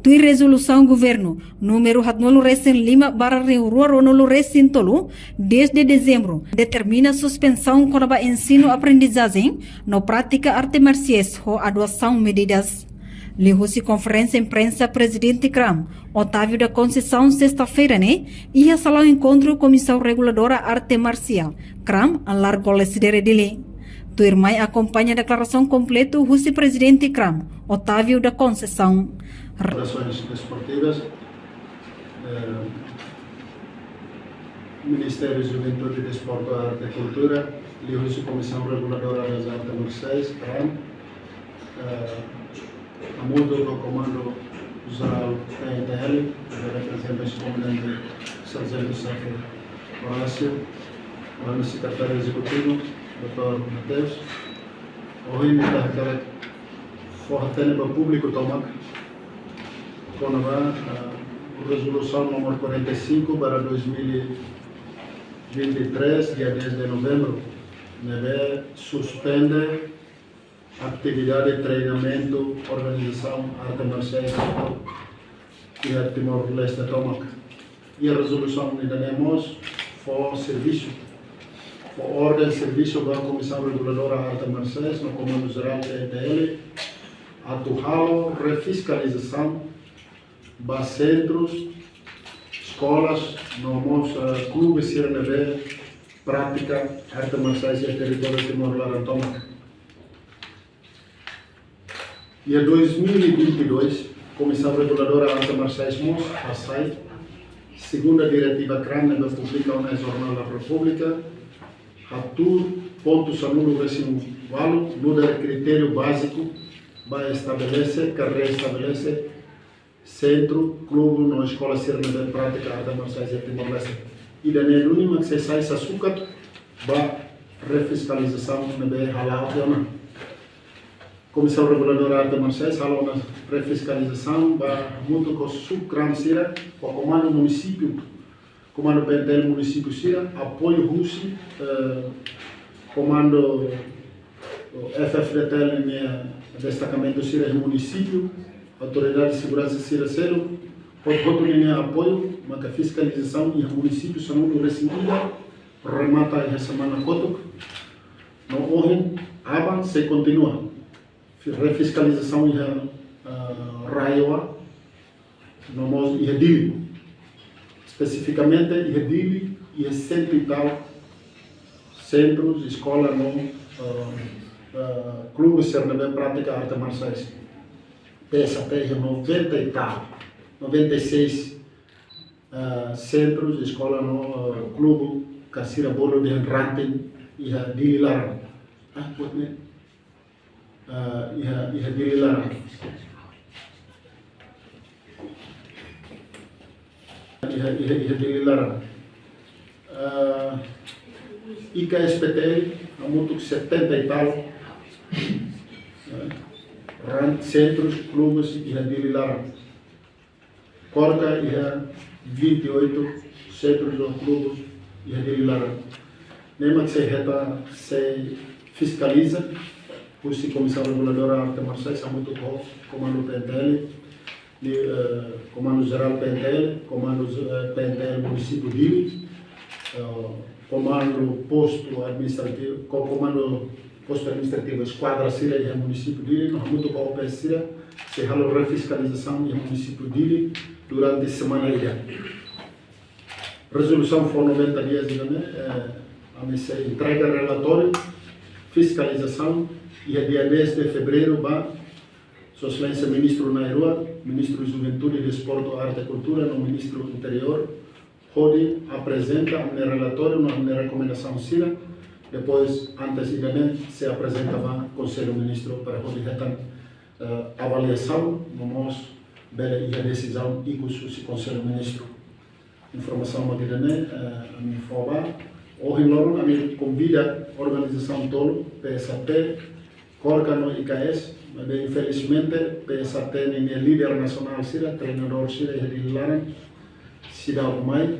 Tui resolução governo número 5/5/2023 desde dezembro determina suspensão com a ensino-aprendizagem no prática arte marciais ou adoção medidas. Lihusi conferência imprensa presidente CRAM, Otávio da Conceição, sexta-feira, e a salão encontro comissão reguladora arte marcial, CRAM, alargou a cidade dele. Tuir mai acompanha a declaração completa o vice-presidente CRAM, Otávio da Conceição. Relações desportivas, Ministério de Juventude, Desporto, Arte e Cultura, Lihusi Comissão Reguladora das Artes Marciais, CRAM, a mudo do Comando Geral PNL, representante do comandante Sargento Safra Horácio, o secretário executivo, Dr. Mateus. Hoje nós estamos fortalecendo o público tomac com a resolução número 45 para 2023, dia 10 de novembro, neve suspende atividade de treinamento, organização, arte marciais e a Timor-Leste tomac. E a resolução que temos foi serviço. A ordem de serviço da Comissão Reguladora de Artes Marciais, no Comando Geral da ETL, atual refiscalização de centros, escolas, nos clubes CRNV, prática, artes marciais e território de Timor-Leste. E em 2022, a Comissão Reguladora de Artes Marciais passai, segundo a diretiva CRAM, da publica na Jornal da República, pontos anulo residual, muda critério básico, vai estabelecer, carreira estabelece, centro, clube, na escola CRNV, prática, artes marciais e Timor-Leste. E da única que se sai açúcar, vai refiscalização, na halal, Comissão Reguladora de Artes Marciais, halal na refiscalização, vai muito com o SUCRAM Sira, com o comando município, comando PNL município Sira, apoio RUSI, comando FFDTL, destacamento Sira no município, autoridade de segurança Sira Selo, outro linha apoio, mas a fiscalização e o município são muito rescindida, remata a semana Kotuk, no hoje, avança e continua. Refiscalização e Raioa, no modo Iredili, especificamente Iredili e cento e tal centros, escola, clubes CRNV prática artes marciais. PSAP é 90 e tal, 96 centros, escola, clube, Cassira Bolo de Ranten e Dililar. Iha dililarang. Iha dililarang. IKSPTL, há muito 70 e tal centros, clubes, iha dililarang. Corca, iha 28 centros ou clubes, iha dililarang. Nema que se fiscaliza, a Comissão Reguladora de Artes Marciais, há muito bom, Comando PNL, Comando Geral PNL, Comando PNL Município de Comando Posto Administrativo, Comando Posto Administrativo Esquadra Sira e Município de há muito bom para Sira, se há refiscalização e Município de durante a semana. Resolução for 90 dias, a missa entrega relatório, fiscalização. E a dia 10 de fevereiro, Sua Excelência Ministro Nairua, Ministro de Juventude, Desporto, Arte e Cultura, no Ministro do Interior, onde apresenta um relatório, uma recomendação SIRA, depois, antes de se apresenta ao Conselho Ministro para onde a avaliação, e a decisão e o Conselho Ministro. Informação aqui a me informar. Hoje, a me convida a organização toda, PSAP, Corca no IKS, mas infelizmente PSAT nem é líder nacional Sira, treinador Sira e Dilaran, Sira Umai,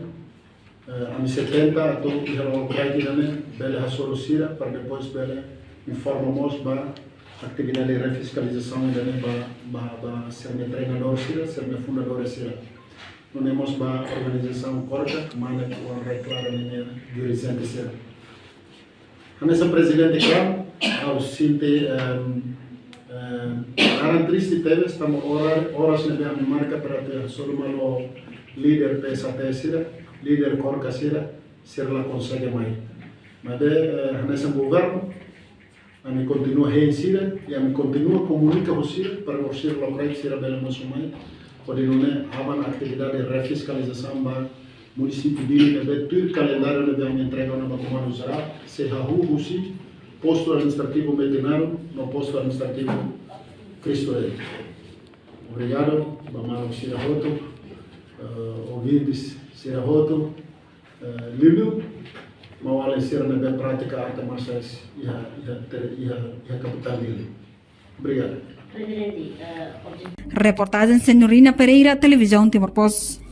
a me 70 a todo o que ela vai também, bela Hasoro Sira, para depois bela informamos para atividade de refiscalização também para ser treinador, ser fundador, não temos uma organização corta, mas uma reclara minha dirigente. A nossa presidente claro, ao sinte triste teve, estamos horas na minha marca para ter só uma líder PSAT, líder corca ser lá consegue mais. Mas a nossa governo, a me continua reinsira e a me continua comunica você para você locais ser bem muçulmano. Pode não haver atividade de refiscalização para município de tudo calendário de uma entrega na comando será se rahu você posto administrativo veterinário no posto administrativo Cristo Rei. Obrigado, vamos Sirahoto, ouvintes Sirahoto, Lulu, mawala ser na prática arte marciais e a capital dele. Obrigado. Reportagem Senhorina Pereira, Televisão Timor Post.